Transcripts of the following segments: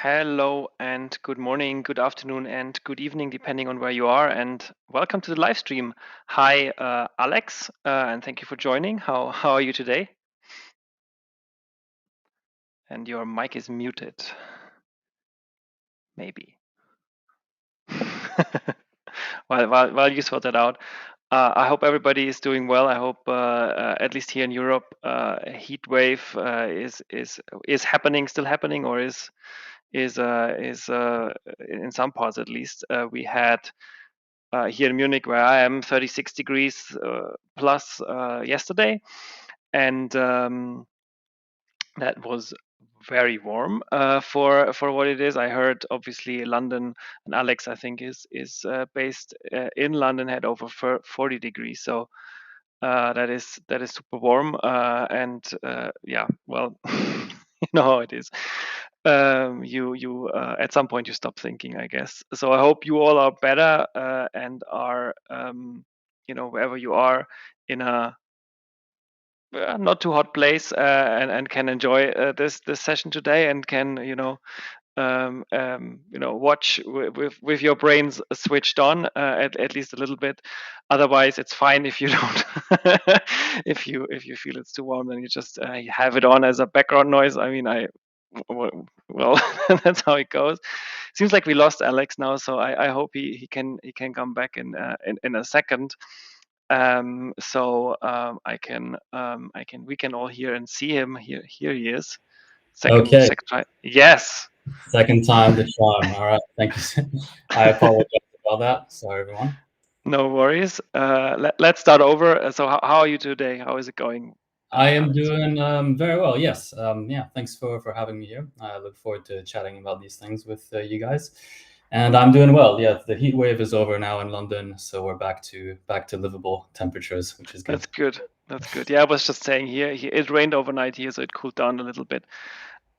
Hello and good morning, good afternoon, and good evening, depending on where you are. And welcome to the live stream. Hi, Alex, and thank you for joining. How are you today? And your mic is muted. Maybe. While you sort that out, I hope everybody is doing well. I hope, at least here in Europe, a heat wave is happening, still happening, or is in some parts at least. We had here in Munich, where I am, 36 degrees plus yesterday, and that was very warm for what it is. I heard obviously London, and Alex I think is based in London, had over 40 degrees. So that is super warm, and yeah, well, you know how it is. You at some point you stop thinking, I guess. So I hope you all are better and are wherever you are in a not too hot place, and can enjoy this session today, and can watch with your brains switched on, at least a little bit. Otherwise, it's fine if you don't. If you feel it's too warm, then you just have it on as a background noise. I mean, well, that's how it goes. Seems like we lost Alex now, so I hope he can come back in a second. We can all hear and see him. Here he is. Second Okay, try. Yes. second time the charm. All right, thank you. I apologize about that. Sorry, everyone. No worries. Let's start over. So how are you today? How is it going? I am Alex? doing very well. Yes. Yeah. Thanks for having me here. I look forward to chatting about these things with you guys. And I'm doing well. Yeah, the heat wave is over now in London, so we're back to livable temperatures, which is good. That's good. That's good. Yeah, I was just saying here it rained overnight here, so it cooled down a little bit,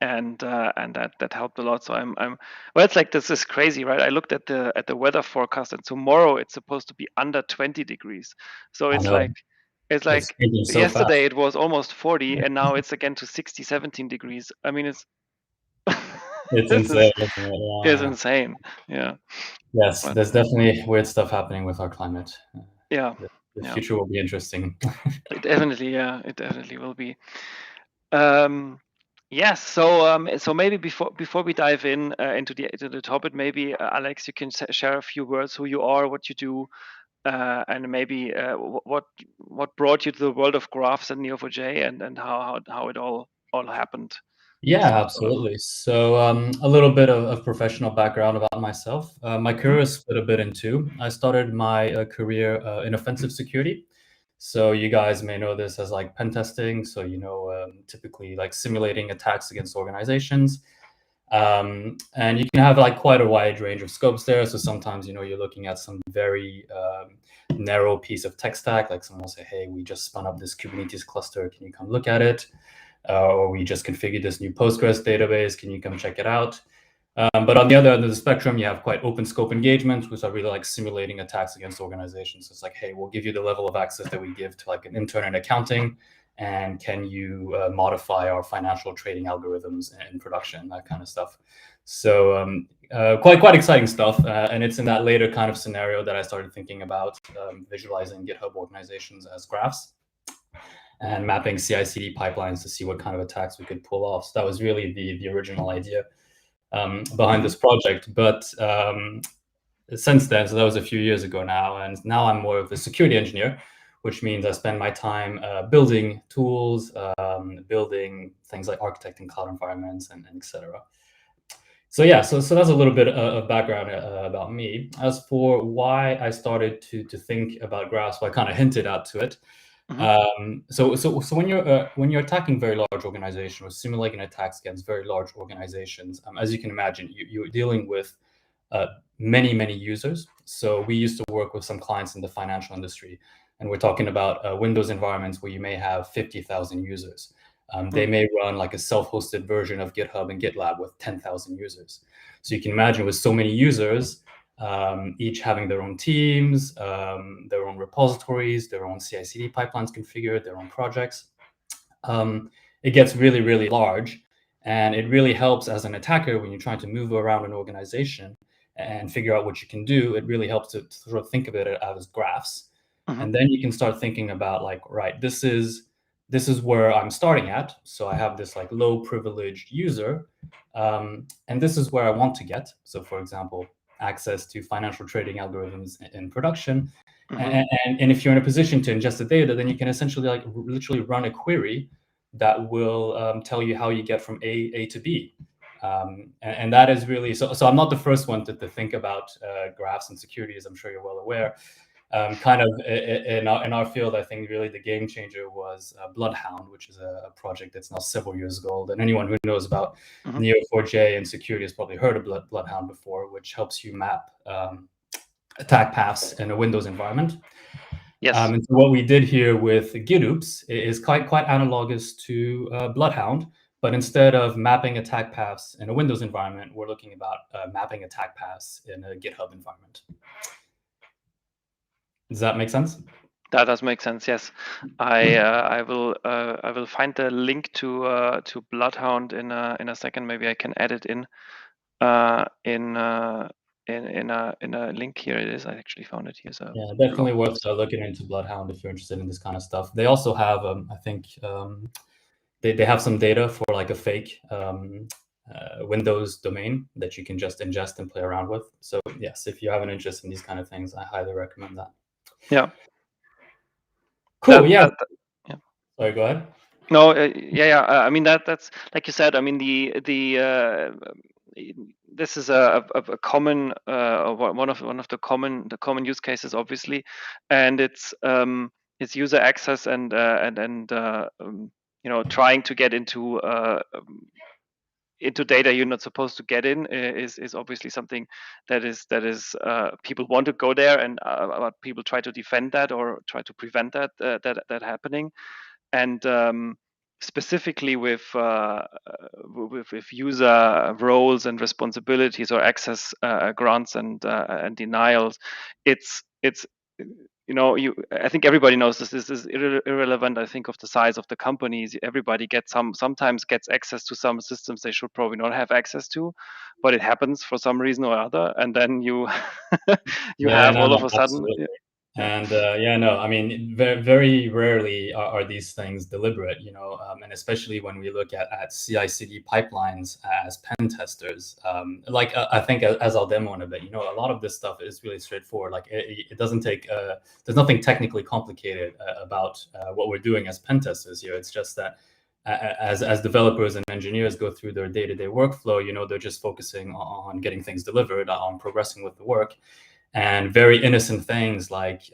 and that helped a lot. So I'm well. It's like, this is crazy, right? I looked at the weather forecast, and tomorrow it's supposed to be under 20 degrees. So I it's know like it's it's like changing so fast. yesterday it was almost 40, and now it's again to 60, 17 degrees. I mean, it's It's this insane, is isn't it? is Yeah. insane. Yeah, Yes, but there's definitely weird stuff happening with our climate. yeah, The yeah. future will be interesting. It definitely will be. Um, yes. So maybe before we dive into the topic, maybe Alex, you can share a few words, who you are, what you do, and maybe what brought you to the world of graphs and Neo4j, and how it all happened. Yeah, absolutely. So, a little bit of professional background about myself. My Mhm. career is split a bit in two. I started my career in offensive security. So, you guys may know this as like pen testing. So, typically like simulating attacks against organizations. And you can have like quite a wide range of scopes there. So, sometimes, you're looking at some very narrow piece of tech stack. Like someone will say, hey, we just spun up this Kubernetes cluster. Can you come look at it? Or we just configured this new Postgres database. Can you come check it out? But on the other end of the spectrum, you have quite open scope engagements, which are really like simulating attacks against organizations. So it's like, hey, we'll give you the level of access that we give to like an intern in accounting, and can you modify our financial trading algorithms in production, that kind of stuff. So quite exciting stuff. And it's in that later kind of scenario that I started thinking about visualizing GitHub organizations as graphs and mapping CI/CD pipelines to see what kind of attacks we could pull off. So that was really the original idea behind this project. But since then, so that was a few years ago now, and now I'm more of a security engineer, which means I spend my time building tools, building things like architecting cloud environments, and etc. So yeah, so that's a little bit of background about me. As for why I started to think about graphs, well, I kind of hinted out to it. Mhm. So when you're attacking very large organizations or simulating attacks against very large organizations, as you can imagine, you're dealing with many users. So we used to work with some clients in the financial industry, and we're talking about Windows environments where you may have 50,000 users. They may run like a self-hosted version of GitHub and GitLab with 10,000 users. So you can imagine with so many users, each having their own teams, their own repositories, their own CI/CD pipelines configured, their own projects. It gets really large. And it really helps as an attacker when you're trying to move around an organization and figure out what you can do. It really helps to sort of think of it as graphs. And then you can start thinking about like, right, this is where I'm starting at. So I have this like low privileged user, and this is where I want to get. So for example, access to financial trading algorithms in production. And if you're in a position to ingest the data, then you can essentially like literally run a query that will tell you how you get from A to B. And that is really, so I'm not the first one to think about graphs and security, as I'm sure you're well aware. Kind of in our field, I think really the game changer was Bloodhound, which is a project that's now several years old. And anyone who knows about Neo4j and security has probably heard of Bloodhound before, which helps you map attack paths in a Windows environment. Yes. And so what we did here with GitOops is quite analogous to Bloodhound, but instead of mapping attack paths in a Windows environment, we're looking about mapping attack paths in a GitHub environment. Does that make sense? That does make sense. Yes, I will find the link to Bloodhound in a second. Maybe I can add it in a link. Here it is. I actually found it here. So yeah, definitely worth looking into Bloodhound if you're interested in this kind of stuff. They also have, I think, they have some data for like a fake Windows domain that you can just ingest and play around with. So yes, if you have an interest in these kind of things, I highly recommend that. Yeah. Cool. Yeah. Sorry, go ahead. No, yeah. I mean that's like you said. I mean this is a common one of the common use cases, obviously, and it's user access and trying to get into data you're not supposed to get in is obviously something that is people want to go there, and people try to defend that or try to prevent that happening. And specifically with user roles and responsibilities or access grants and denials, it's I think everybody knows this. This is irrelevant, I think, of the size of the companies. Everybody sometimes gets access to some systems they should probably not have access to, but it happens for some reason or other, and then you have all of a sudden. And I mean, very, very rarely are these things deliberate, and especially when we look at CI/CD pipelines as pen testers. I think as I'll demo in a bit, a lot of this stuff is really straightforward. Like it doesn't take, there's nothing technically complicated about what we're doing as pen testers here. It's just that as developers and engineers go through their day-to-day workflow, they're just focusing on getting things delivered, on progressing with the work. And very innocent things like,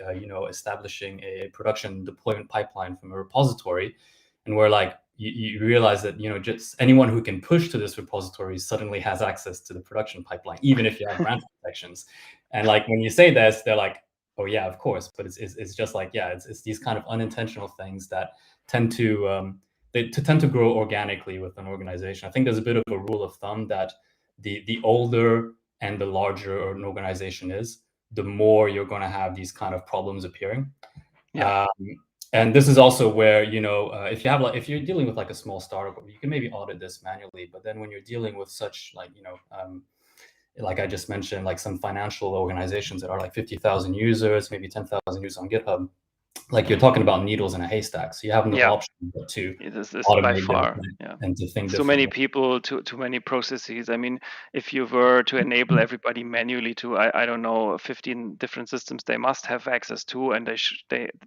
establishing a production deployment pipeline from a repository. And where like, you realize that, just anyone who can push to this repository suddenly has access to the production pipeline, even if you have branch protections. And like, when you say this, they're like, oh yeah, of course. But it's just like, yeah, it's these kind of unintentional things that tend to grow organically with an organization. I think there's a bit of a rule of thumb that the older and the larger an organization is, the more you're going to have these kind of problems appearing. Yeah. And this is also where, if you're dealing with like a small startup, you can maybe audit this manually. But then when you're dealing with such like, like I just mentioned, like some financial organizations that are like 50,000 users, maybe 10,000 users on GitHub, like you're talking about needles in a haystack. So you have no option but to automate and to think too many people, too many processes. I mean, if you were to enable everybody manually to, I don't know, 15 different systems they must have access to, and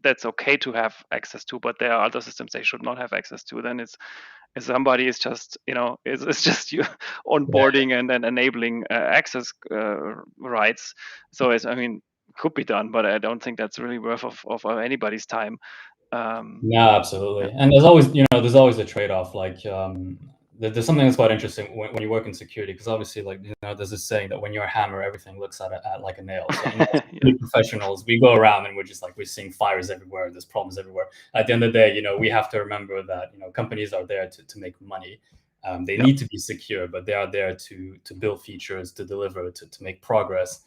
that's okay to have access to, but there are other systems they should not have access to. Then if somebody is just, it's just you onboarding and then enabling access rights. So could be done, but I don't think that's really worth of anybody's time. No, absolutely. And there's always a trade-off. Like there's something that's quite interesting when you work in security, because obviously, like, there's this saying that when you're a hammer, everything looks at like a nail. So professionals, we go around and we're seeing fires everywhere. There's problems everywhere. At the end of the day, we have to remember that companies are there to make money. They need to be secure, but they are there to build features, to deliver, to make progress.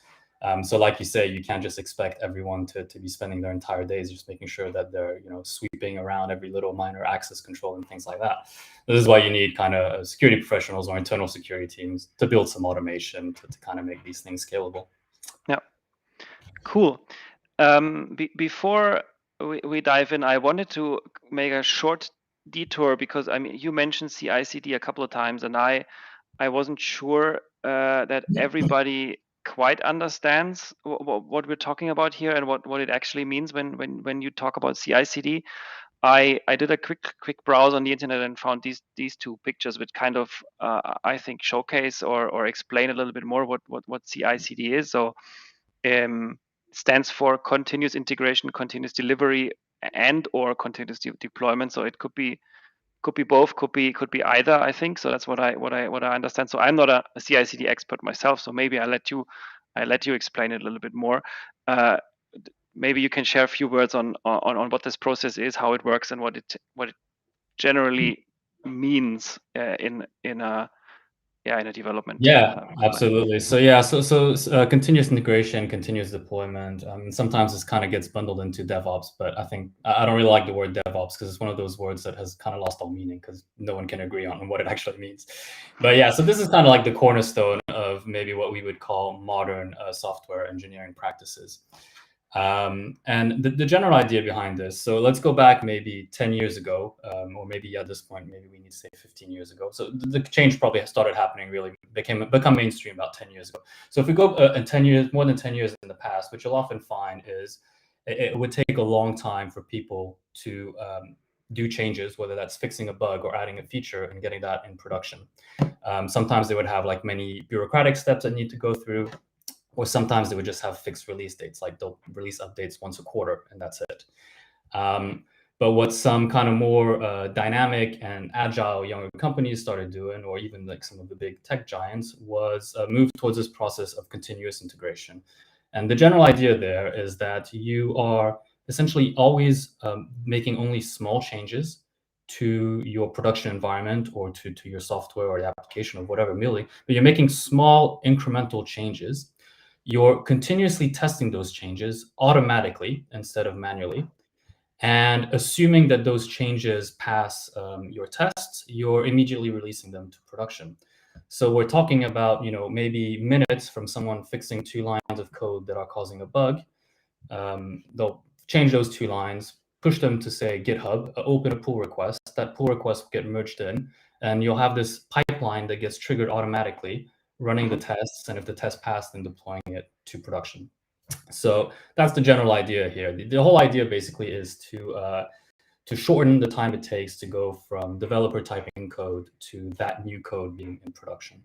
So like you say, you can't just expect everyone to be spending their entire days just making sure that they're sweeping around every little minor access control and things like that. This is why you need kind of security professionals or internal security teams to build some automation to kind of make these things scalable. Yeah, cool. Before we dive in, I wanted to make a short detour because I mean you mentioned CI/CD a couple of times, and I wasn't sure that everybody quite understands what we're talking about here and what it actually means when you talk about CI/CD. I did a quick browse on the internet and found these two pictures, which kind of I think showcase or explain a little bit more what CI/CD is. So stands for continuous integration, continuous delivery, and or continuous deployment. So it could be both, could be either, I think. So that's what I understand. So I'm not a CI/CD expert myself, so maybe I let you explain it a little bit more. Maybe you can share a few words on what this process is, how it works, and what it generally means in a development. Yeah, Pipeline. absolutely. So continuous integration, continuous deployment. Sometimes this kind of gets bundled into DevOps, but I think I don't really like the word DevOps because it's one of those words that has kind of lost all meaning because no one can agree on what it actually means. But yeah, so this is kind of like the cornerstone of maybe what we would call modern software engineering practices. And the general idea behind this, so let's go back maybe 10 years ago, or maybe at this point, maybe we need to say 15 years ago. So the change probably started happening, really become mainstream about 10 years ago. So if we go in 10 years, more than 10 years in the past, what you'll often find is it would take a long time for people to do changes, whether that's fixing a bug or adding a feature and getting that in production. Sometimes they would have like many bureaucratic steps that need to go through. Or sometimes they would just have fixed release dates, like they'll release updates once a quarter and that's it. But what some kind of more dynamic and agile younger companies started doing, or even like some of the big tech giants, was move towards this process of continuous integration. And the general idea there is that you are essentially always making only small changes to your production environment or to your software or the application or whatever, merely, but you're making small incremental changes. You're continuously testing those changes automatically instead of manually. And assuming that those changes pass your tests, you're immediately releasing them to production. So we're talking about, maybe minutes from someone fixing 2 lines of code that are causing a bug. They'll change those 2 lines, push them to, say, GitHub, open a pull request. That pull request will get merged in, and you'll have this pipeline that gets triggered automatically, running the tests, and if the test passed, then deploying it to production. So that's the general idea here. The whole idea basically is to shorten the time it takes to go from developer typing code to that new code being in production.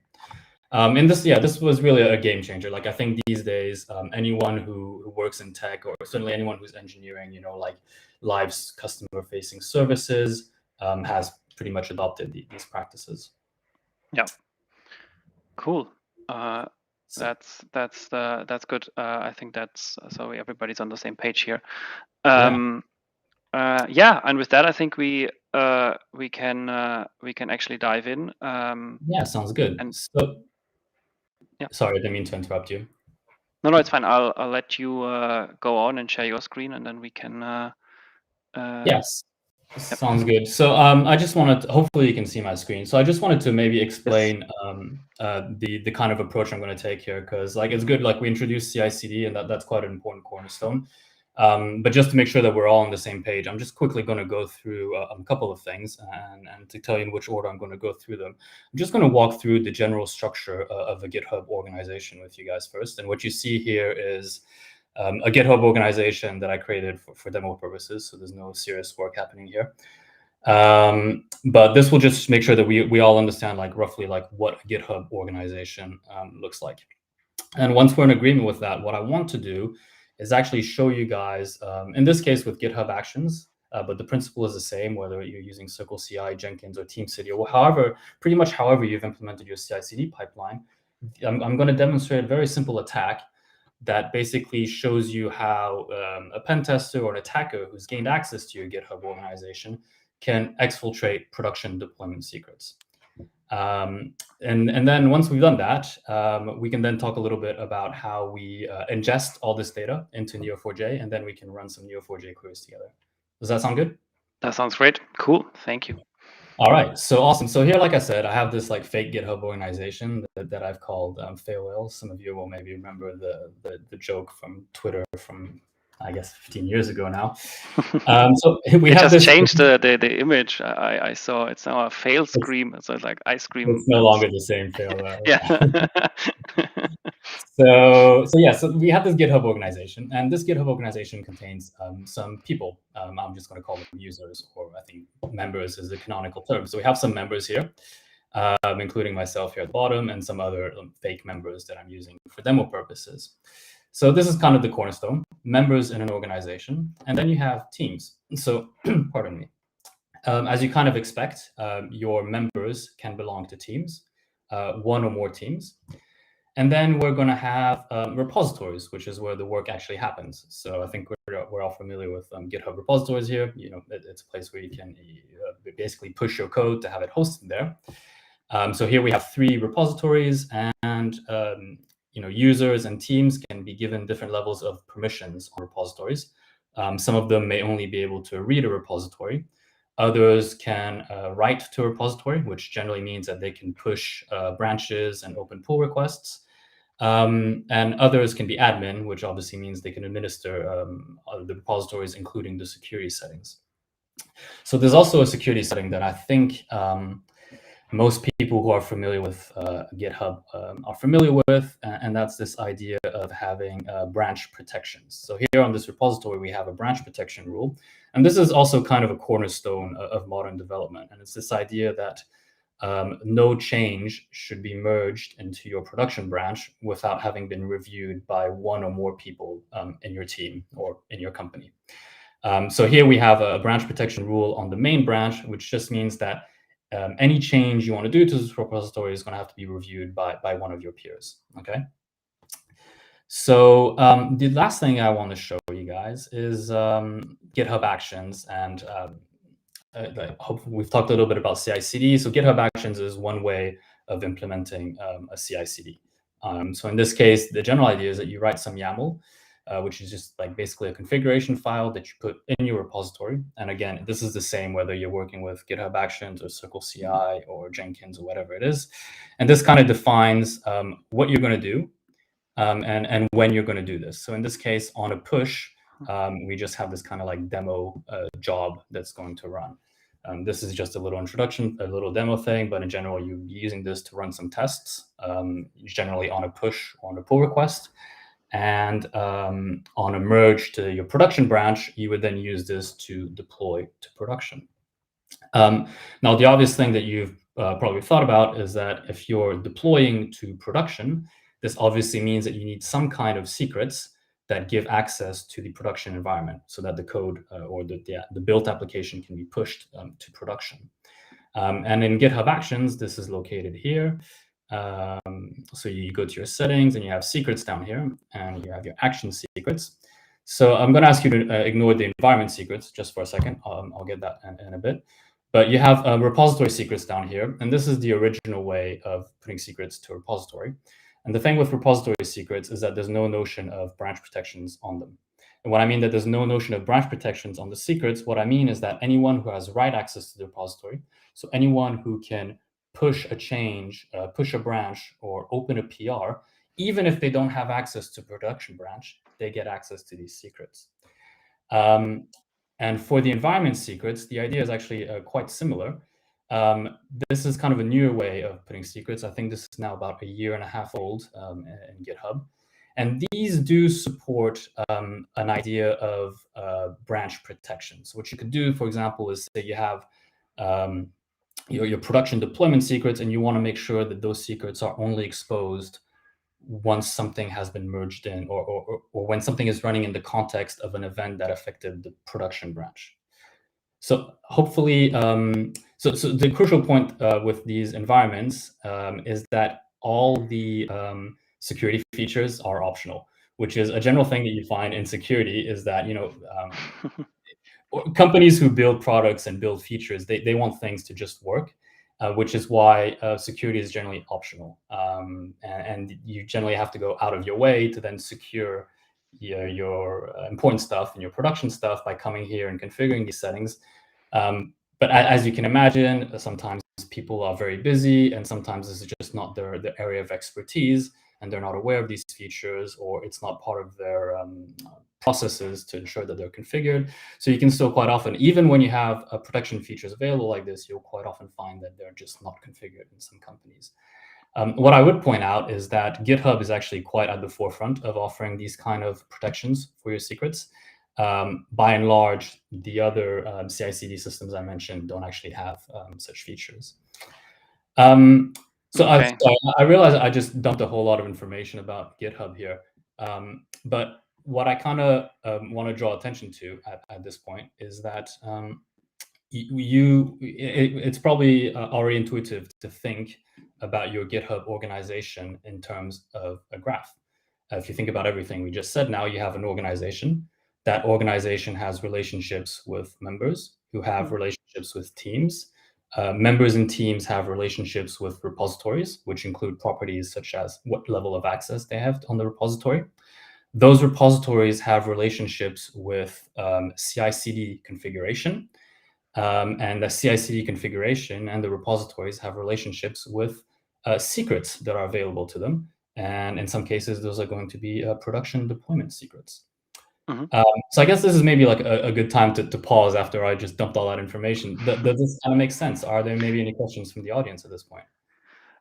And this was really a game changer. Like I think these days, anyone who works in tech, or certainly anyone who's engineering, like live customer-facing services, has pretty much adopted these practices. Yeah. Cool. That's good. I think that's so everybody's on the same page here. And with that, I think we can actually dive in. Yeah, sounds good. So, yeah. Sorry, I didn't mean to interrupt you. No, it's fine. I'll let you go on and share your screen, and then we can. Yes. Sounds good. So I just wanted to, hopefully you can see my screen. So I just wanted to maybe explain the kind of approach I'm going to take here, because like it's good, like we introduced CI/CD and that's quite an important cornerstone. But just to make sure that we're all on the same page, I'm just quickly going to go through a couple of things and to tell you in which order I'm going to go through them. I'm just going to walk through the general structure of a GitHub organization with you guys first. And what you see here is a GitHub organization that I created for demo purposes. So there's no serious work happening here. But this will just make sure that we all understand like roughly like what a GitHub organization looks like. And once we're in agreement with that, what I want to do is actually show you guys, in this case with GitHub Actions, but the principle is the same, whether you're using Circle CI, Jenkins, or TeamCity, or pretty much however you've implemented your CI/CD pipeline. I'm going to demonstrate a very simple attack that basically shows you how a pen tester or an attacker who's gained access to your GitHub organization can exfiltrate production deployment secrets. And then once we've done that, we can then talk a little bit about how we ingest all this data into Neo4j, and then we can run some Neo4j queries together. Does that sound good? That sounds great. Cool. Thank you. All right, so awesome. So here, like I said, I have this like fake GitHub organization that I've called Fail Whale. Some of you will maybe remember the joke from Twitter from, I guess, 15 years ago now. So we They have just this. changed the image. I saw it's now a fail scream. So it's like ice cream. It's no longer the same Fail Whale. Yeah. So we have this GitHub organization, and this GitHub organization contains some people. I'm just going to call them users, or I think members is the canonical term. So we have some members here, including myself here at the bottom, and some other fake members that I'm using for demo purposes. So this is kind of the cornerstone, members in an organization, and then you have teams. So, pardon me. As you kind of expect, your members can belong to teams, one or more teams. And then we're going to have repositories, which is where the work actually happens. So I think we're all familiar with GitHub repositories here. You know, it's a place where you can basically push your code to have it hosted there. So here we have 3 repositories, and you know, users and teams can be given different levels of permissions on repositories. Some of them may only be able to read a repository. Others can write to a repository, which generally means that they can push branches and open pull requests. And others can be admin, which obviously means they can administer the repositories, including the security settings. So there's also a security setting that I think most people who are familiar with GitHub are familiar with, and that's this idea of having branch protections. So here on this repository, we have a branch protection rule. And this is also kind of a cornerstone of modern development. And it's this idea that no change should be merged into your production branch without having been reviewed by one or more people in your team or in your company. So here we have a branch protection rule on the main branch, which just means that any change you want to do to this repository is going to have to be reviewed by one of your peers. Okay. So the last thing I want to show you guys is GitHub Actions, and hopefully we've talked a little bit about CI/CD. So GitHub Actions is one way of implementing a CI/CD. So in this case, the general idea is that you write some YAML, which is just like basically a configuration file that you put in your repository. And again, this is the same whether you're working with GitHub Actions or Circle CI or Jenkins or whatever it is. And this kind of defines what you're going to do and when you're going to do this. So in this case, on a push, we just have this kind of like demo job that's going to run. This is just a little introduction, a little demo thing, but in general, you're using this to run some tests, generally on a push or on a pull request. And on a merge to your production branch, you would then use this to deploy to production. Now, the obvious thing that you've probably thought about is that if you're deploying to production, this obviously means that you need some kind of secrets that give access to the production environment so that the code or the built application can be pushed to production. And in GitHub Actions, this is located here. So you go to your settings and you have secrets down here, and you have your action secrets. So I'm going to ask you to ignore the environment secrets just for a second. I'll get that in a bit. But you have repository secrets down here, and this is the original way of putting secrets to a repository. And the thing with repository secrets is that there's no notion of branch protections on them. And what I mean that there's no notion of branch protections on the secrets, what I mean is that anyone who has write access to the repository, so anyone who can push a change, push a branch, or open a PR, even if they don't have access to production branch, they get access to these secrets. And for the environment secrets, the idea is actually quite similar. This is kind of a newer way of putting secrets. I think this is now about 1.5 years old in GitHub. And these do support an idea of branch protection. So what you could do, for example, is say you have your production deployment secrets, and you want to make sure that those secrets are only exposed once something has been merged in, or when something is running in the context of an event that affected the production branch. So hopefully, so the crucial point with these environments is that all the security features are optional, which is a general thing that you find in security is that, companies who build products and build features, they want things to just work. which is why security is generally optional. And you generally have to go out of your way to then secure your important stuff and your production stuff by coming here and configuring these settings. But as you can imagine, sometimes people are very busy, and sometimes this is just not their area of expertise, and they're not aware of these features, or it's not part of their processes to ensure that they're configured. So you can still quite often, even when you have protection features available like this, you'll quite often find that they're just not configured in some companies. What I would point out is that GitHub is actually quite at the forefront of offering these kind of protections for your secrets. By and large, the other CI/CD systems I mentioned don't actually have such features. So Okay. I realize I just dumped a whole lot of information about GitHub here, but what I kind of want to draw attention to at this point is that it's probably already intuitive to think about your GitHub organization in terms of a graph. If you think about everything we just said, now you have an organization. That organization has relationships with members who have relationships with teams. Members and teams have relationships with repositories, which include properties such as what level of access they have on the repository. Those repositories have relationships with CI/CD configuration, and the CI/CD configuration and the repositories have relationships with secrets that are available to them. And in some cases, those are going to be production deployment secrets. So I guess this is maybe like a good time to pause after I just dumped all that information. Does this kind of make sense? Are there maybe any questions from the audience at this point?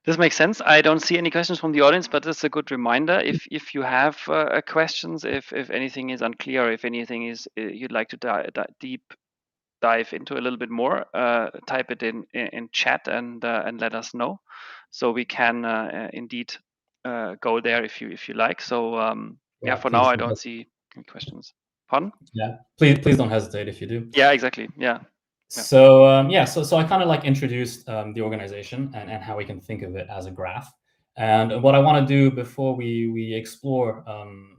This makes sense. I don't see any questions from the audience, but it's a good reminder. If you have questions, if anything is unclear, if anything is you'd like to deep dive into a little bit more, type it in chat and let us know, so we can indeed go there if you like. So yeah, for now I don't see any questions. Pardon? Yeah, please don't hesitate if you do. Yeah, exactly. Yeah. So so I kind of like introduced the organization and how we can think of it as a graph. And what I want to do before we explore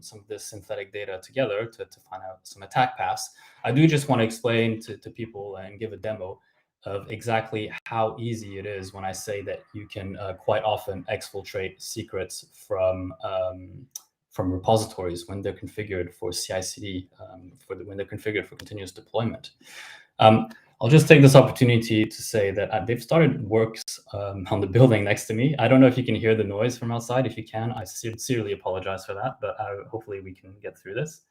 some of this synthetic data together to find out some attack paths, I do just want to explain to people and give a demo of exactly how easy it is when I say that you can quite often exfiltrate secrets from repositories when they're configured for CI/CD, when they're configured for continuous deployment. I'll just take this opportunity to say that they've started works on the building next to me. I don't know if you can hear the noise from outside. If you can, I sincerely apologize for that, but hopefully we can get through this.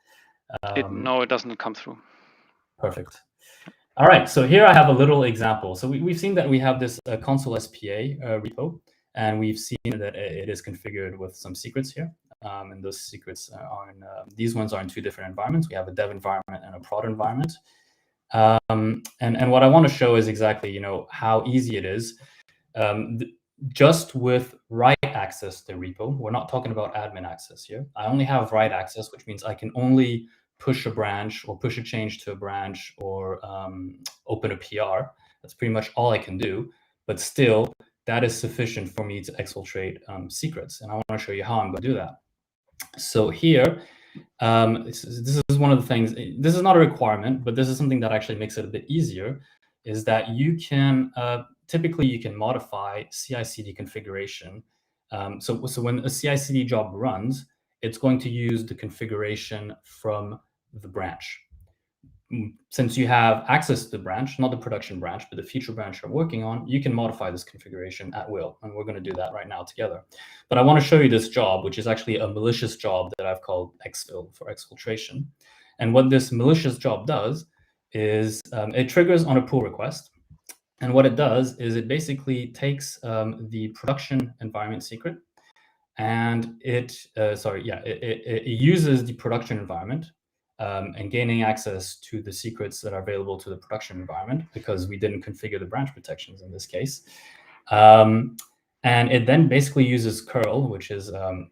No, it doesn't come through. Perfect. All right, so here I have a little example. So we've seen that we have this console SPA repo, and we've seen that it is configured with some secrets here. And those secrets are in, these ones are in two different environments. We have a dev environment and a prod environment. And what I want to show is exactly, how easy it is. Just with write access to repo, we're not talking about admin access here. I only have write access, which means I can only push a branch or push a change to a branch or open a PR. That's pretty much all I can do. But still, that is sufficient for me to exfiltrate secrets. And I want to show you how I'm going to do that. So here, this is one of the things, this is not a requirement, but this is something that actually makes it a bit easier, is that you can, typically you can modify CI/CD configuration. So when a CI/CD job runs, it's going to use the configuration from the branch. Since you have access to the branch, not the production branch, but the feature branch you're working on, you can modify this configuration at will. And we're going to do that right now together. But I want to show you this job, which is actually a malicious job that I've called exfil for exfiltration. And what this malicious job does is it triggers on a pull request. And what it does is it basically takes the production environment secret, and it uses the production environment and gaining access to the secrets that are available to the production environment, because we didn't configure the branch protections in this case. And it then basically uses curl, which is a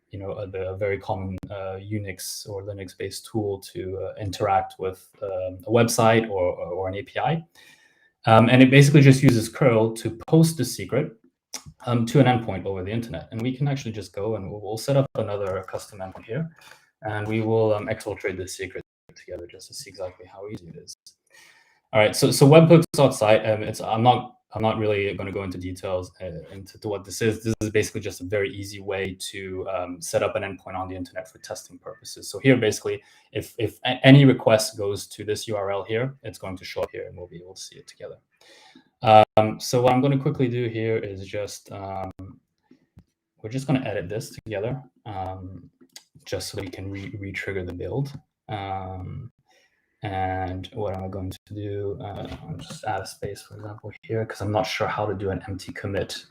very common Unix or Linux-based tool to interact with a website or an API. And it basically just uses curl to post the secret to an endpoint over the internet. And we can actually just go and we'll set up another custom endpoint here, and we will exfiltrate the secret together just to see exactly how easy it is. All right, so webhooks outside. I'm not I'm not really going to go into details into what this is. This is basically just a very easy way to set up an endpoint on the internet for testing purposes. So here, basically, if any request goes to this URL here, it's going to show up here, and we'll be able to see it together. So what I'm going to quickly do here is just we're just going to edit this together, just so that we can re-trigger the build. And what am I going to do? I'll just add a space, for example, here, because I'm not sure how to do an empty commit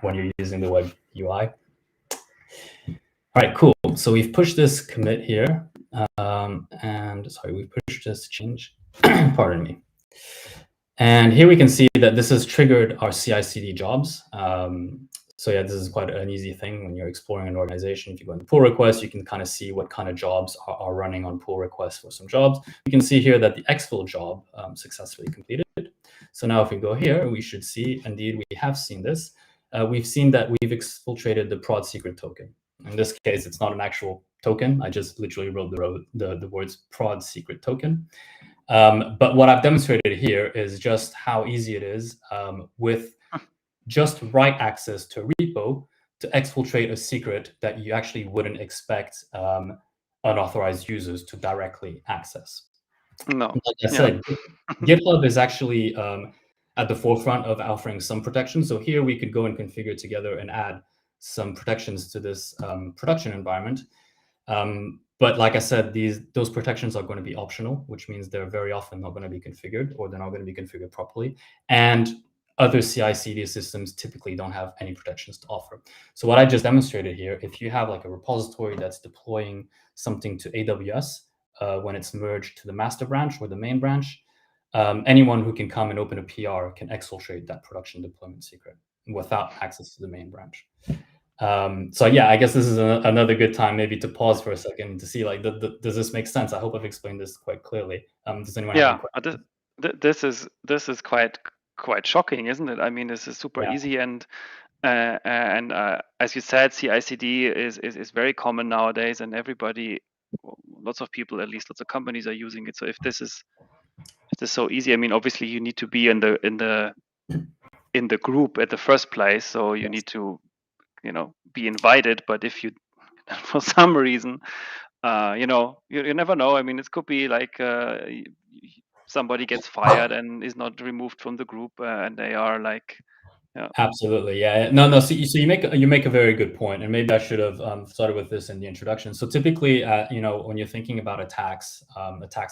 when you're using the web UI. All right, cool. So we've pushed this commit here. And sorry, we pushed this change. Pardon me. And here we can see that this has triggered our CI/CD jobs. So yeah, this is quite an easy thing when you're exploring an organization. If you go into pull requests, you can kind of see what kind of jobs are running on pull requests for some jobs. You can see here that the exfil job successfully completed. So now if we go here, we should see, indeed, we have seen this. We've seen that we've exfiltrated the prod secret token. In this case, it's not an actual token. I just literally wrote the words prod secret token. But what I've demonstrated here is just how easy it is with just write access to a repo to exfiltrate a secret that you actually wouldn't expect unauthorized users to directly access. No. Like I said, GitHub is actually at the forefront of offering some protection. So here we could go and configure together and add some protections to this production environment. But like I said, those protections are going to be optional, which means they're very often not going to be configured, or they're not going to be configured properly. And other CI/CD systems typically don't have any protections to offer. So what I just demonstrated here, if you have like a repository that's deploying something to AWS when it's merged to the master branch or the main branch, anyone who can come and open a PR can exfiltrate that production deployment secret without access to the main branch. So yeah, I guess this is another good time maybe to pause for a second to see, like, does this make sense? I hope I've explained this quite clearly. Does anyone have any questions? This is quite shocking, isn't it? I mean, this is super easy, and as you said, CI/CD is very common nowadays, and everybody, lots of people, at least lots of companies, are using it. So if this is so easy, I mean, obviously you need to be in the group at the first place, so you need to be invited. But if you for some reason you never know. I mean, it could be like somebody gets fired and is not removed from the group, and they are like Absolutely, yeah. No. So you make a very good point, and maybe I should have started with this in the introduction. So typically, when you're thinking about attacks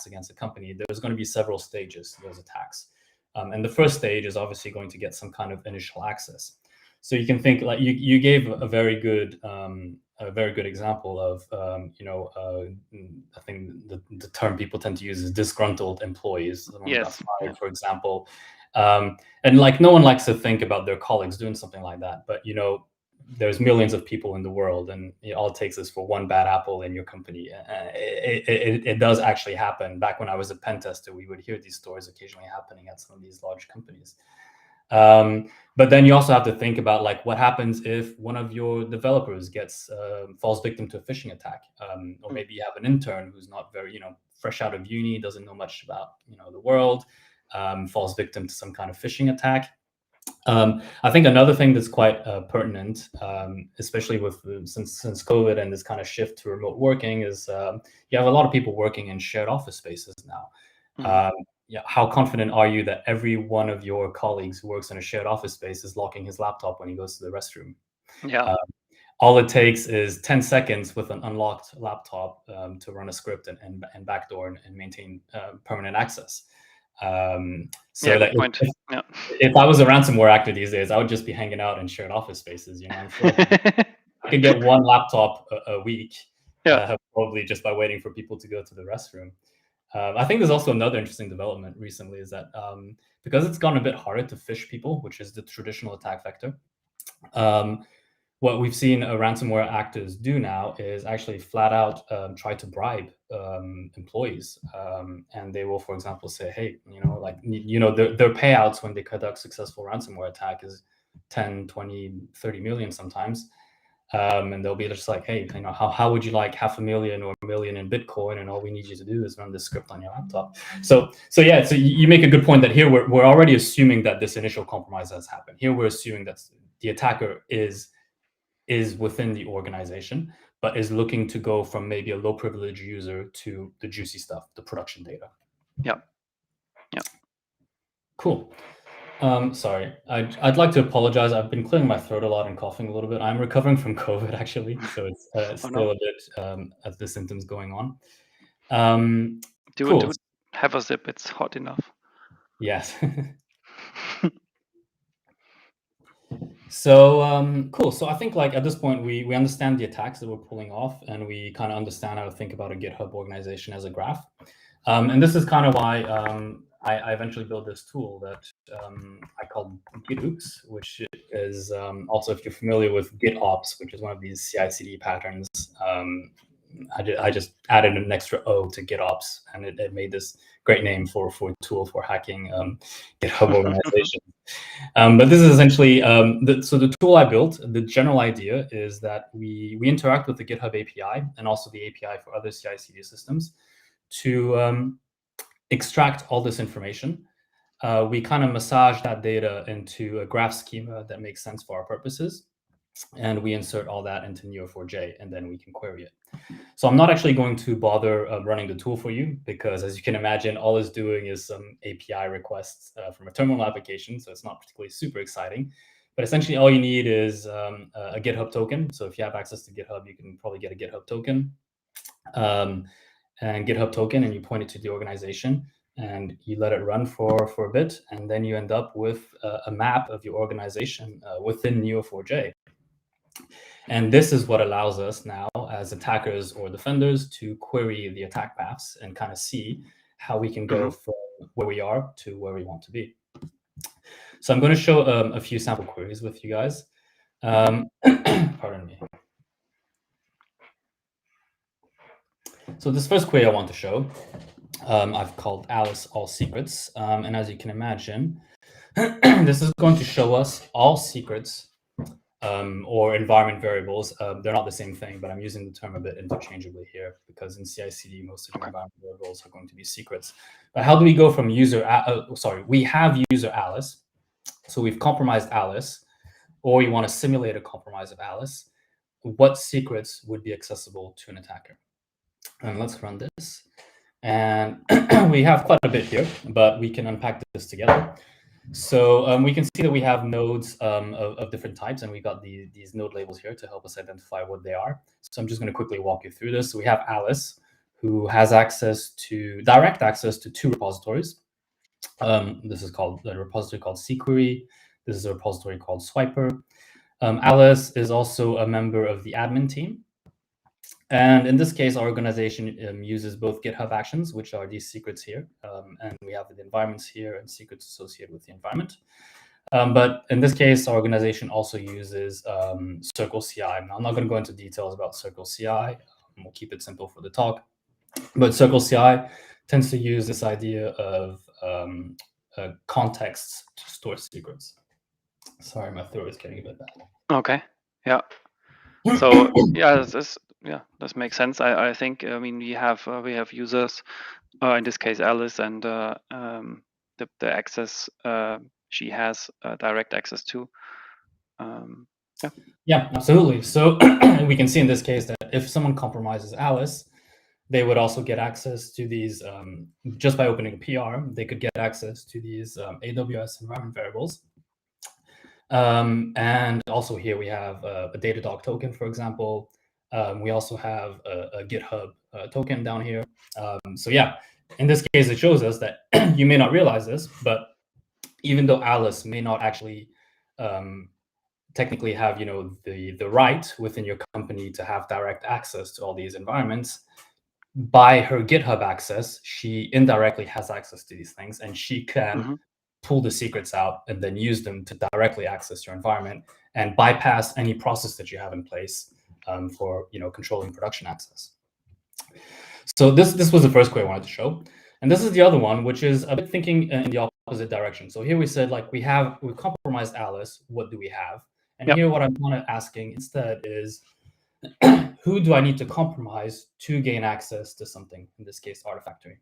against a company, there's going to be several stages to those attacks, and the first stage is obviously going to get some kind of initial access. So you can think, like, you gave a very good example of I think the term people tend to use is disgruntled employees. Someone got fired, for example. And like, no one likes to think about their colleagues doing something like that, but there's millions of people in the world, and all it takes is for one bad apple in your company. It does actually happen. Back when I was a pen tester, we would hear these stories occasionally happening at some of these large companies. But then you also have to think about, like, what happens if one of your developers falls victim to a phishing attack, or maybe you have an intern who's not very fresh out of uni, doesn't know much about the world, falls victim to some kind of phishing attack. I think another thing that's quite pertinent, especially since COVID and this kind of shift to remote working, is you have a lot of people working in shared office spaces now. How confident are you that every one of your colleagues who works in a shared office space is locking his laptop when he goes to the restroom? All it takes is 10 seconds with an unlocked laptop to run a script and backdoor and maintain permanent access. If I was a ransomware actor these days, I would just be hanging out in shared office spaces. I could get one laptop a week, probably just by waiting for people to go to the restroom. I think there's also another interesting development recently, is that because it's gotten a bit harder to phish people, which is the traditional attack vector, what we've seen ransomware actors do now is actually flat out try to bribe employees, and they will, for example, say, hey, their payouts when they conduct successful ransomware attack is 10, 20, 30 million sometimes. And they'll be just like, hey, how would you like 500,000 or 1 million in Bitcoin? And all we need you to do is run this script on your laptop. So yeah, so you make a good point that here we're already assuming that this initial compromise has happened. Here we're assuming that the attacker is within the organization, but is looking to go from maybe a low privilege user to the juicy stuff, the production data. Yeah. Cool. Sorry, I'd like to apologize. I've been clearing my throat a lot and coughing a little bit. I'm recovering from COVID, actually, so it's still a bit as the symptoms going on. Cool. Have a sip. It's hot enough. Yes. So cool. So I think like at this point we understand the attacks that we're pulling off, and we kind of understand how to think about a GitHub organization as a graph. And this is kind of why I eventually built this tool that I call GitOops, which is also, if you're familiar with GitOps, which is one of these CI/CD patterns, I just added an extra O to GitOps, and it made this great name for a tool for hacking GitHub organizations. But this is essentially, so the tool I built, the general idea is that we interact with the GitHub API and also the API for other CI/CD systems to extract all this information. We kind of massage that data into a graph schema that makes sense for our purposes, and we insert all that into Neo4j, and then we can query it. So I'm not actually going to bother running the tool for you, because as you can imagine, all it's doing is some API requests from a terminal application, so it's not particularly super exciting. But essentially all you need is a GitHub token. So if you have access to GitHub, you can probably get a GitHub token. And GitHub token, and you point it to the organization, and you let it run for a bit, and then you end up with a map of your organization within Neo4j. And this is what allows us now as attackers or defenders to query the attack paths and kind of see how we can go from where we are to where we want to be. So I'm going to show a few sample queries with you guys. Pardon me. So this first query I want to show, I've called Alice all secrets. And as you can imagine, this is going to show us all secrets or environment variables. They're not the same thing, but I'm using the term a bit interchangeably here, because in CI/CD, most of the environment variables are going to be secrets. But how do we go from we have user Alice. So we've compromised Alice, or we want to simulate a compromise of Alice. What secrets would be accessible to an attacker? And let's run this. And we have quite a bit here, but we can unpack this together. So we can see that we have nodes of different types, and we got these node labels here to help us identify what they are. So I'm just going to quickly walk you through this. So we have Alice, who has direct access to two repositories. This is called the repository called cQuery. This is a repository called Swiper. Alice is also a member of the admin team. And in this case, our organization uses both GitHub Actions, which are these secrets here, and we have the environments here and secrets associated with the environment. But in this case, our organization also uses Circle CI. Now, I'm not going to go into details about Circle CI. We'll keep it simple for the talk. But Circle CI tends to use this idea of contexts to store secrets. Sorry, my throat is getting a bit bad. Okay. Yeah. So yeah, this makes sense. I think. I mean, we have users, in this case Alice, and the access she has direct access to. Yeah, absolutely. So we can see in this case that if someone compromises Alice, they would also get access to these, just by opening a PR, they could get access to these AWS environment variables. And also here we have a Datadog token, for example. We also have a GitHub token down here. So yeah, in this case, it shows us that you may not realize this, but even though Alice may not actually technically have the right within your company to have direct access to all these environments, by her GitHub access, she indirectly has access to these things, and she can pull the secrets out and then use them to directly access your environment and bypass any process that you have in place for controlling production access. So this was the first query I wanted to show, and this is the other one, which is a bit thinking in the opposite direction. So here we said, like, we've compromised Alice. What do we have? And Yep. here what I'm kind of asking instead is, who do I need to compromise to gain access to something, in this case, Artifactory?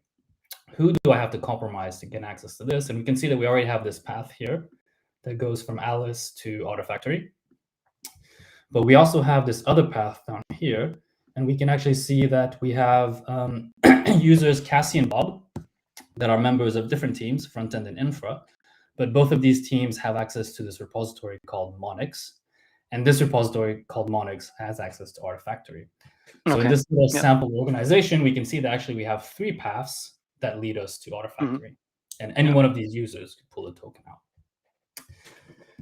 Who do I have to compromise to gain access to this? And we can see that we already have this path here that goes from Alice to Artifactory. But we also have this other path down here, and we can actually see that we have users Cassie and Bob that are members of different teams, front-end and infra. But both of these teams have access to this repository called Monix. And this repository called Monix has access to Artifactory. So in this little sample organization, we can see that actually we have 3 paths that lead us to Artifactory. And any one of these users can pull a token out.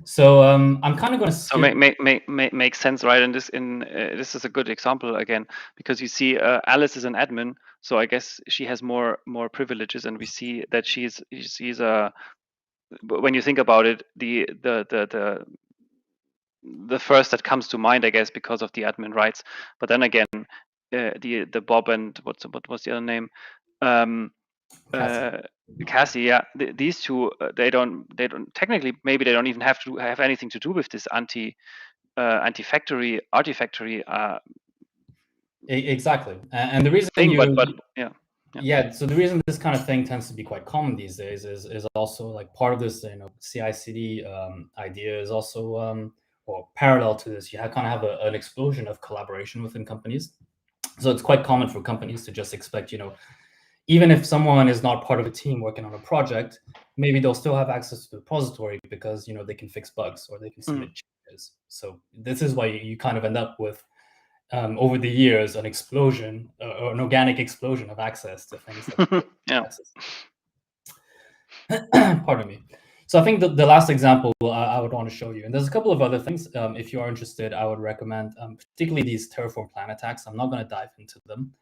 So I'm kind of going to skip. So makes sense, right? And this is a good example again, because you see Alice is an admin, so I guess she has more privileges, and we see that she's when you think about it, the first that comes to mind, I guess, because of the admin rights. But then again, the Bob and what was the other name? Cassie, yeah. These two, they don't technically, maybe they don't even have to have anything to do with this anti-factory artifactory exactly. And the reason thing, but yeah, so the reason this kind of thing tends to be quite common these days is also like part of this, CI/CD idea is also, or parallel to this, you kind of have an explosion of collaboration within companies. So it's quite common for companies to just expect, even if someone is not part of a team working on a project, maybe they'll still have access to the repository because, they can fix bugs or they can submit changes. So this is why you kind of end up with, over the years, an explosion or an organic explosion of access to things that access. Pardon me. So I think the last example I would want to show you, and there's a couple of other things. If you are interested, I would recommend, particularly these Terraform plan attacks. I'm not going to dive into them.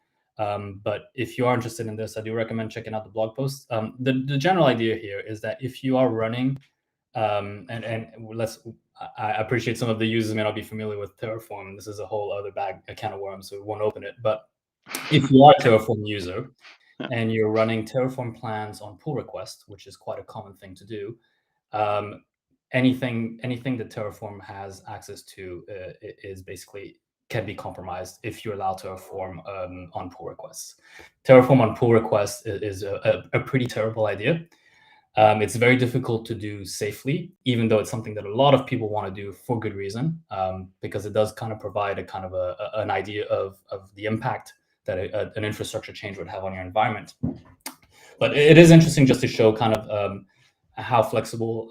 But if you are interested in this, I do recommend checking out the blog post. The general idea here is that if you are running, I appreciate some of the users may not be familiar with Terraform. This is a whole other a can of worms, so we won't open it. But if you are a Terraform user and you're running Terraform plans on pull request, which is quite a common thing to do, anything that Terraform has access to is basically can be compromised if you allow Terraform on pull requests. Terraform on pull requests is a pretty terrible idea. It's very difficult to do safely, even though it's something that a lot of people want to do for good reason, because it does kind of provide an idea of the impact that an infrastructure change would have on your environment. But it is interesting just to show kind of how flexible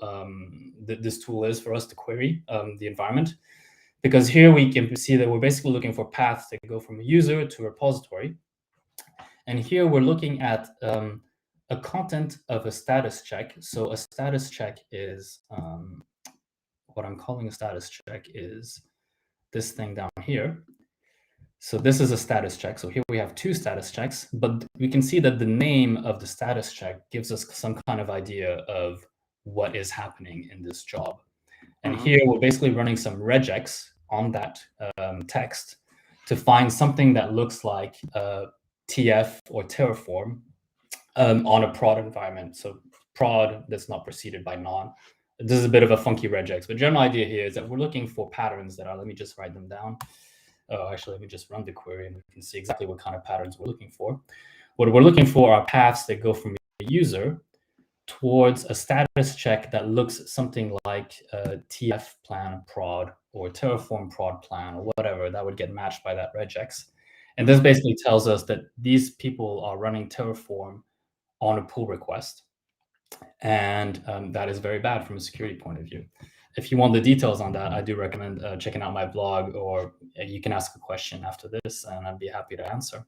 this tool is for us to query the environment. Because here we can see that we're basically looking for paths that go from a user to a repository. And here we're looking at a content of a status check. So a status check is, what I'm calling a status check is this thing down here. So this is a status check. So here we have 2 status checks, but we can see that the name of the status check gives us some kind of idea of what is happening in this job. And here we're basically running some regex on that text to find something that looks like TF or Terraform on a prod environment. So prod that's not preceded by non. This is a bit of a funky regex, but general idea here is that we're looking for patterns that are, let me just write them down. Oh, actually, let me just run the query and we can see exactly what kind of patterns we're looking for. What we're looking for are paths that go from a user towards a status check that looks something like a TF plan prod or Terraform prod plan or whatever that would get matched by that regex. And this basically tells us that these people are running Terraform on a pull request. And that is very bad from a security point of view. If you want the details on that, I do recommend checking out my blog, or you can ask a question after this and I'd be happy to answer.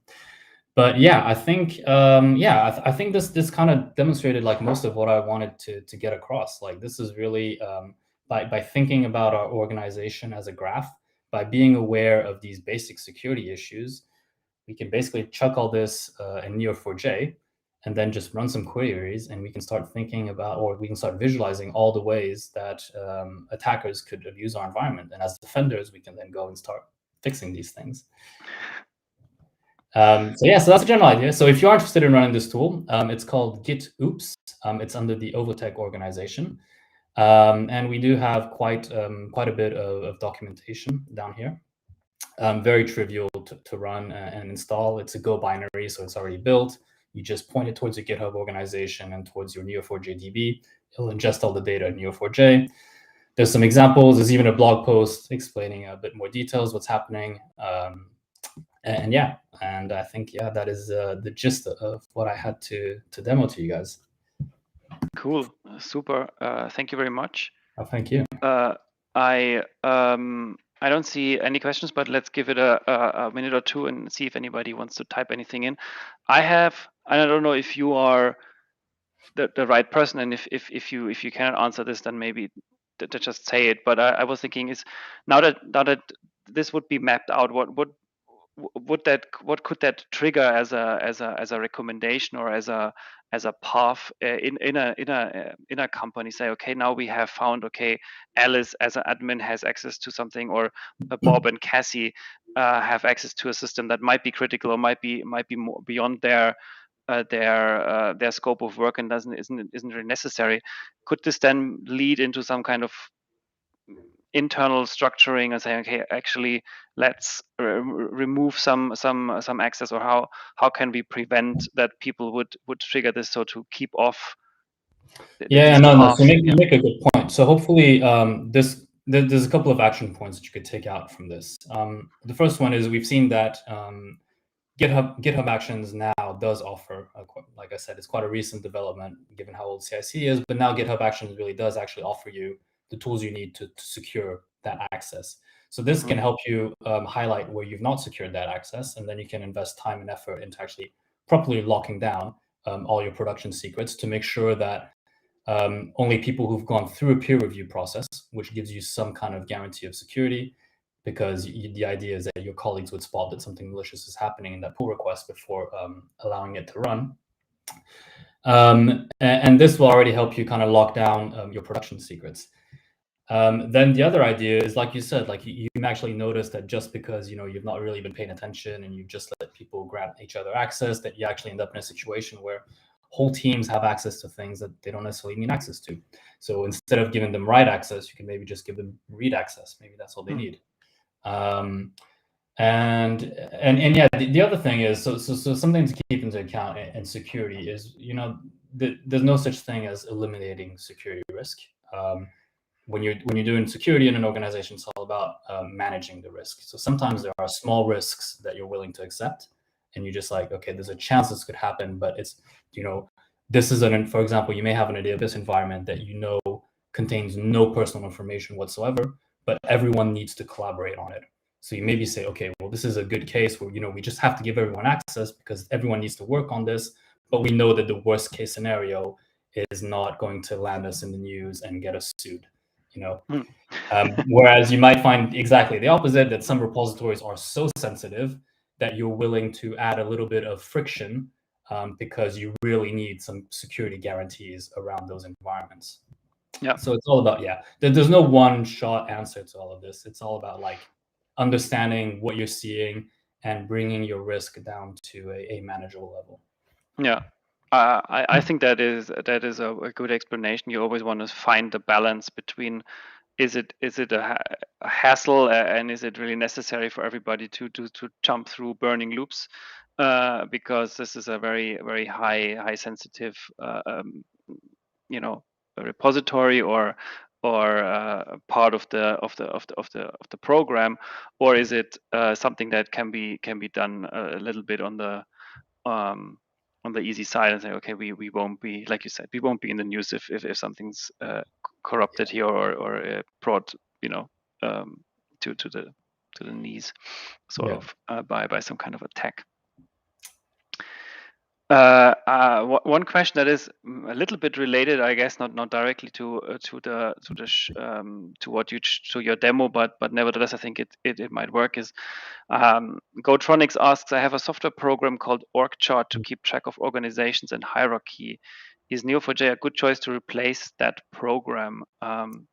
But yeah, I think I think this kind of demonstrated like most of what I wanted to get across. Like this is really by thinking about our organization as a graph, by being aware of these basic security issues, we can basically chuck all this in Neo4j and then just run some queries, and we can start thinking about, or we can start visualizing all the ways that attackers could abuse our environment. And as defenders, we can then go and start fixing these things. So that's a general idea. So if you are interested in running this tool, it's called GitOops. It's under the Overtech organization. And we do have quite a bit of documentation down here. Very trivial to run and install. It's a Go binary, so it's already built. You just point it towards your GitHub organization and towards your Neo4j DB. It'll ingest all the data in Neo4j. There's some examples. There's even a blog post explaining a bit more details, what's happening. And yeah, and I think, yeah, that is the gist of what I had to demo to you guys. Cool, super. Thank you very much. Oh, thank you. I don't see any questions, but let's give it a minute or two and see if anybody wants to type anything in. I don't know if you are the right person, and if you cannot answer this, then maybe to just say it. But I was thinking is now that this would be mapped out, what could that trigger as a recommendation or as a path in a company? Say, okay, now we have found, okay, Alice as an admin has access to something, or Bob and Cassie have access to a system that might be critical or might be more beyond their scope of work and isn't really necessary. Could this then lead into some kind of internal structuring and saying, okay, actually let's remove some access, or how can we prevent that people would trigger this, so to keep off Yeah, these no. So paths? you make a good point. So hopefully, there's a couple of action points that you could take out from this. The first one is we've seen that GitHub Actions now does offer, like I said, it's quite a recent development given how old CIC is, but now GitHub Actions really does actually offer you the tools you need to secure that access. So this can help you highlight where you've not secured that access, and then you can invest time and effort into actually properly locking down all your production secrets to make sure that only people who've gone through a peer review process, which gives you some kind of guarantee of security, because the idea is that your colleagues would spot that something malicious is happening in that pull request before allowing it to run. And this will already help you kind of lock down your production secrets. Then the other idea is, like you said, like you can actually notice that just because you've not really been paying attention and you just let people grab each other access, that you actually end up in a situation where whole teams have access to things that they don't necessarily need access to. So instead of giving them write access, you can maybe just give them read access. Maybe that's all they need. And yeah, the other thing is, so something to keep into account in security is, there's no such thing as eliminating security risk. When you're doing security in an organization, it's all about managing the risk. So sometimes there are small risks that you're willing to accept, and you're just like, okay, there's a chance this could happen, but it's, this is for example, you may have an database environment that contains no personal information whatsoever, but everyone needs to collaborate on it. So you maybe say, okay, well, this is a good case where, we just have to give everyone access because everyone needs to work on this, but we know that the worst case scenario is not going to land us in the news and get us sued. Whereas you might find exactly the opposite, that some repositories are so sensitive that you're willing to add a little bit of friction because you really need some security guarantees around those environments. Yeah. So it's all about, there's no one shot answer to all of this. It's all about understanding what you're seeing and bringing your risk down to a manageable level. Yeah. I think that is a good explanation. You always want to find the balance between, is it a hassle, and is it really necessary for everybody to jump through burning loops, because this is a very, very high sensitive repository or part of the program, or is it something that can be done a little bit on the easy side and say, okay, we won't be, like you said, we won't be in the news if something's corrupted here or brought to the knees, sort of by some kind of attack. One question that is a little bit related, I guess, not directly to your demo, but nevertheless, I think it might work. Is Gotronics asks, I have a software program called OrgChart to keep track of organizations and hierarchy. Is Neo4j a good choice to replace that program? Do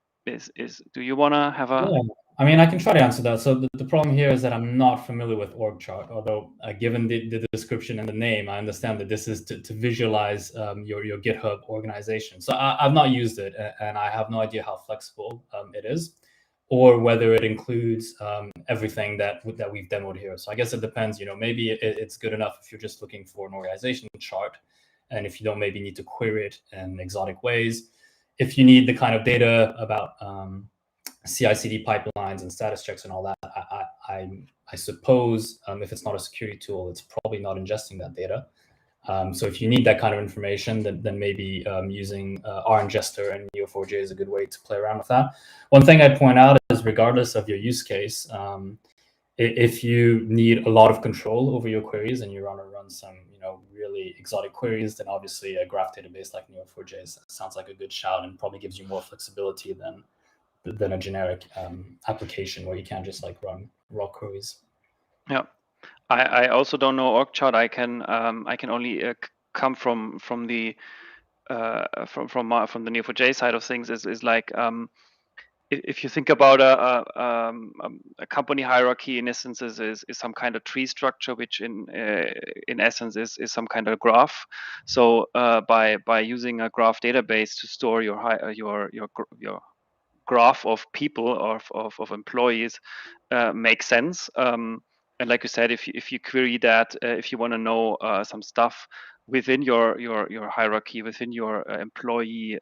you want to have a? I mean, I can try to answer that. So the problem here is that I'm not familiar with org chart, although given the description and the name, I understand that this is to visualize your GitHub organization. So I've not used it, and I have no idea how flexible it is, or whether it includes everything that we've demoed here. So I guess it depends. Maybe it's good enough if you're just looking for an organization chart, and if you don't maybe need to query it in exotic ways. If you need the kind of data about CI/CD pipelines and status checks and all that, I suppose if it's not a security tool, it's probably not ingesting that data. So if you need that kind of information, then maybe using RIngester and Neo4j is a good way to play around with that. One thing I'd point out is, regardless of your use case, if you need a lot of control over your queries and you want to run some really exotic queries, then obviously a graph database like Neo4j sounds like a good shout and probably gives you more flexibility than a generic application where you can't just like run raw queries. Yeah, I also don't know org chart. I can only come from the from the Neo4j side of things. Is like if you think about a company hierarchy, in essence is some kind of tree structure, which in essence is some kind of graph. So by using a graph database to store your graph of people or of employees makes sense. And like you said, if you query that, if you want to know some stuff within your hierarchy, within your employee,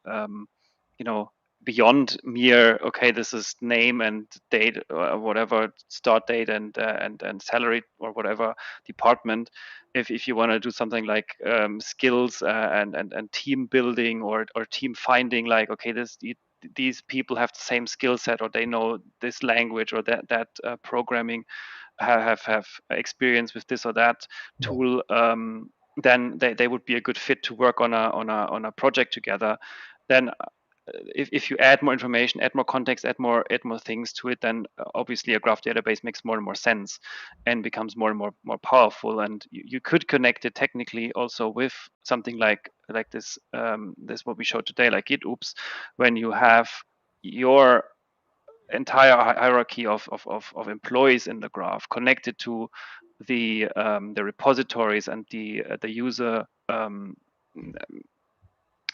beyond mere this is name and date or whatever, start date and salary or whatever department. If you want to do something like skills and team building or team finding, like these people have the same skill set, or they know this language or that programming, have experience with this or that tool, then they would be a good fit to work on a project together. Then if you add more information, add more context, add more things to it, then obviously a graph database makes more and more sense and becomes more and more powerful. And you could connect it technically also with something like this this what we showed today, like GitOops, when you have your entire hierarchy of employees in the graph connected to the repositories and the user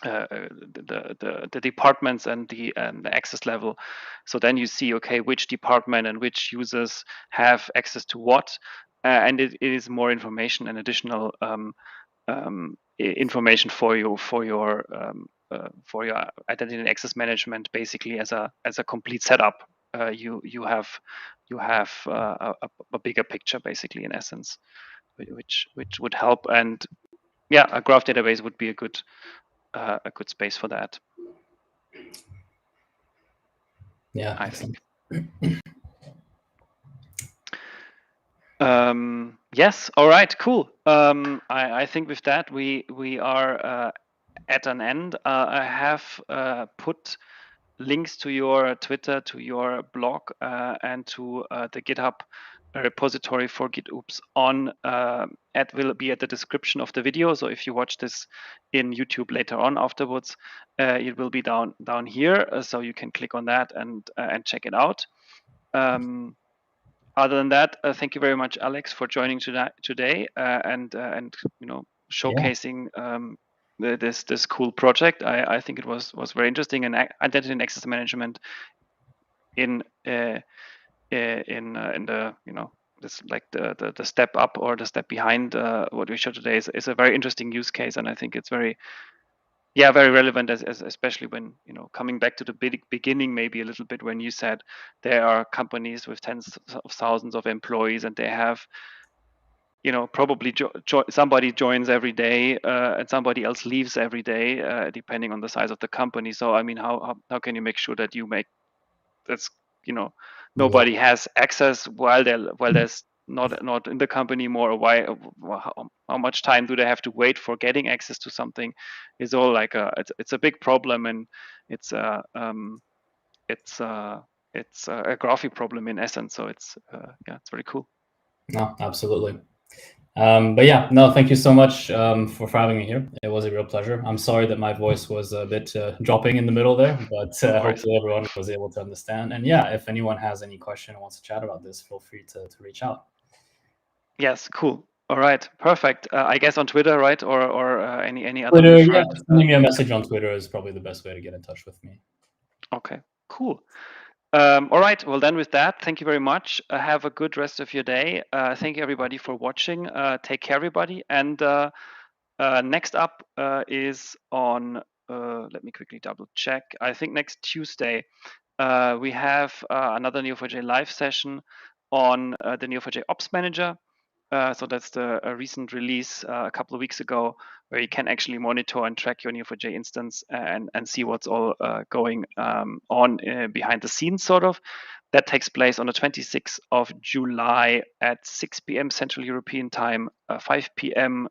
the departments and the access level. So then you see, okay, which department and which users have access to what, and it is more information and additional information for your identity and access management, basically as a complete setup. You have a bigger picture, basically, in essence, which would help. And yeah, a graph database would be a good space for that. Yeah, I think. Yes. All right. Cool. I think with that we are at an end. I have put links to your Twitter, to your blog, and to the GitHub repository for GitOops on will be at the description of the video. So if you watch this in YouTube later on afterwards, it will be down here, so you can click on that and check it out. Other than that, thank you very much, Alex, for joining today and showcasing this cool project. I think it was very interesting, and identity and access management in the this like the step up or the step behind what we showed today is a very interesting use case, and I think it's very relevant, as especially when coming back to the beginning, maybe a little bit, when you said there are companies with tens of thousands of employees and they have probably somebody joins every day and somebody else leaves every day, depending on the size of the company. So I mean, how can you make sure that you make that's nobody has access while there's not in the company more? Why how much time do they have to wait for getting access to something? Is all like it's a big problem, and it's a graphic problem in essence. So it's it's very cool. No, absolutely. But yeah, no, thank you so much for having me here. It was a real pleasure. I'm sorry that my voice was a bit dropping in the middle there, but No worries. hopefully everyone was able to understand. And yeah, if anyone has any question or wants to chat about this, feel free to reach out. Yes, cool. All right, perfect. I guess on Twitter, right, or any other Twitter, yeah, preferred. sending me a message on Twitter is probably the best way to get in touch with me. Okay, cool. All right. Well, then with that, thank you very much. Have a good rest of your day. Thank you everybody for watching. Take care, everybody. And next up is on. Let me quickly double check. I think next Tuesday we have another Neo4j live session on the Neo4j Ops Manager. So that's the recent release a couple of weeks ago, where you can actually monitor and track your Neo4j instance and see what's all going on behind the scenes, sort of. That takes place on the 26th of July at 6 p.m. Central European Time, 5 p.m.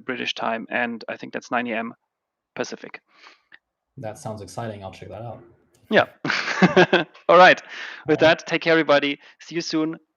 British time, and I think that's 9 a.m. Pacific. That sounds exciting. I'll check that out. Yeah. All right. With that, take care, everybody. See you soon.